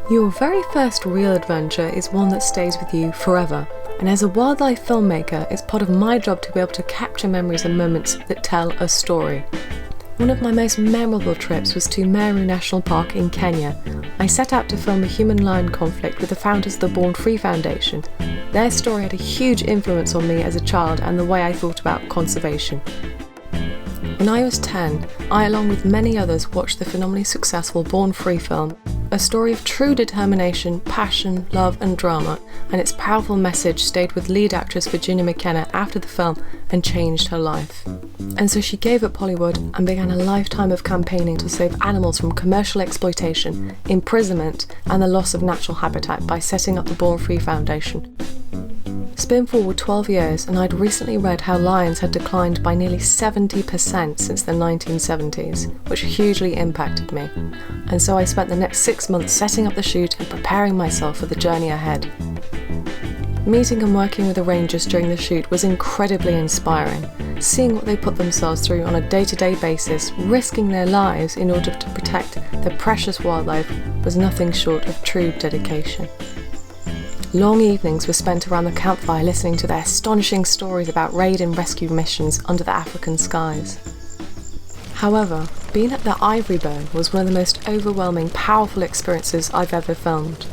Your very first real adventure is one that stays with you forever, and as a wildlife filmmaker, it's part of my job to be able to capture memories and moments that tell a story. One of my most memorable trips was to Meru National Park in Kenya. I set out to film a human-lion conflict with the founders of the Born Free Foundation. Their story had a huge influence on me as a child and the way I thought about conservation. When I was 10, I, along with many others, watched the phenomenally successful Born Free film, a story of true determination, passion, love and drama, and its powerful message stayed with lead actress Virginia McKenna after the film and changed her life. And so she gave up Hollywood and began a lifetime of campaigning to save animals from commercial exploitation, imprisonment and the loss of natural habitat by setting up the Born Free Foundation. Spin forward 12 years and I'd recently read how lions had declined by nearly 70% since the 1970s, which hugely impacted me. And so I spent the next 6 months setting up the shoot and preparing myself for the journey ahead. Meeting and working with the rangers during the shoot was incredibly inspiring. Seeing what they put themselves through on a day-to-day basis, risking their lives in order to protect their precious wildlife, was nothing short of true dedication. Long evenings were spent around the campfire listening to their astonishing stories about raid and rescue missions under the African skies. However, being at the Ivory Bow was one of the most overwhelming, powerful experiences I've ever filmed.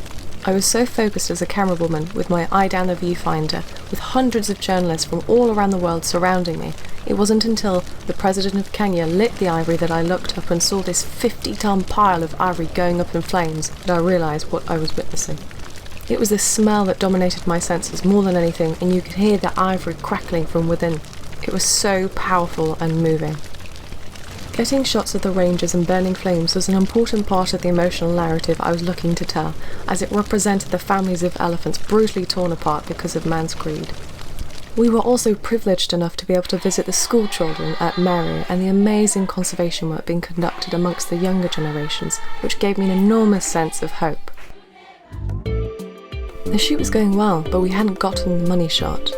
I was so focused as a camerawoman with my eye down the viewfinder, with hundreds of journalists from all around the world surrounding me. It wasn't until the President of Kenya lit the ivory that I looked up and saw this 50-ton pile of ivory going up in flames that I realised what I was witnessing. It was the smell that dominated my senses more than anything, and you could hear the ivory crackling from within. It was so powerful and moving. Getting shots of the rangers and burning flames was an important part of the emotional narrative I was looking to tell, as it represented the families of elephants brutally torn apart because of man's greed. We were also privileged enough to be able to visit the school children at Meru and the amazing conservation work being conducted amongst the younger generations, which gave me an enormous sense of hope. The shoot was going well, but we hadn't gotten the money shot.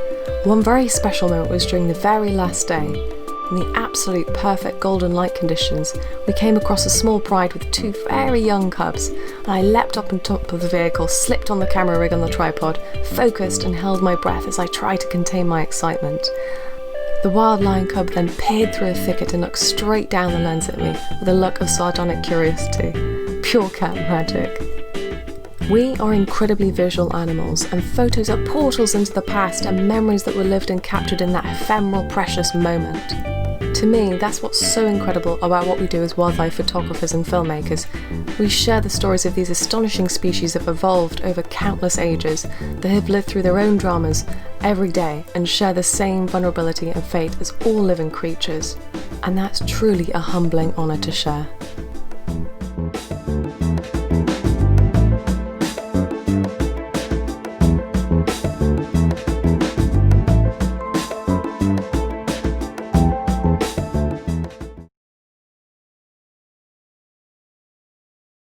One very special moment was during the very last day. In the absolute perfect golden light conditions, we came across a small pride with 2 very young cubs, and I leapt up on top of the vehicle, slipped on the camera rig on the tripod, focused and held my breath as I tried to contain my excitement. The wild lion cub then peered through a thicket and looked straight down the lens at me with a look of sardonic curiosity. Pure cat magic. We are incredibly visual animals, and photos are portals into the past and memories that were lived and captured in that ephemeral, precious moment. To me, that's what's so incredible about what we do as wildlife photographers and filmmakers. We share the stories of these astonishing species that have evolved over countless ages, that have lived through their own dramas every day and share the same vulnerability and fate as all living creatures. And that's truly a humbling honour to share.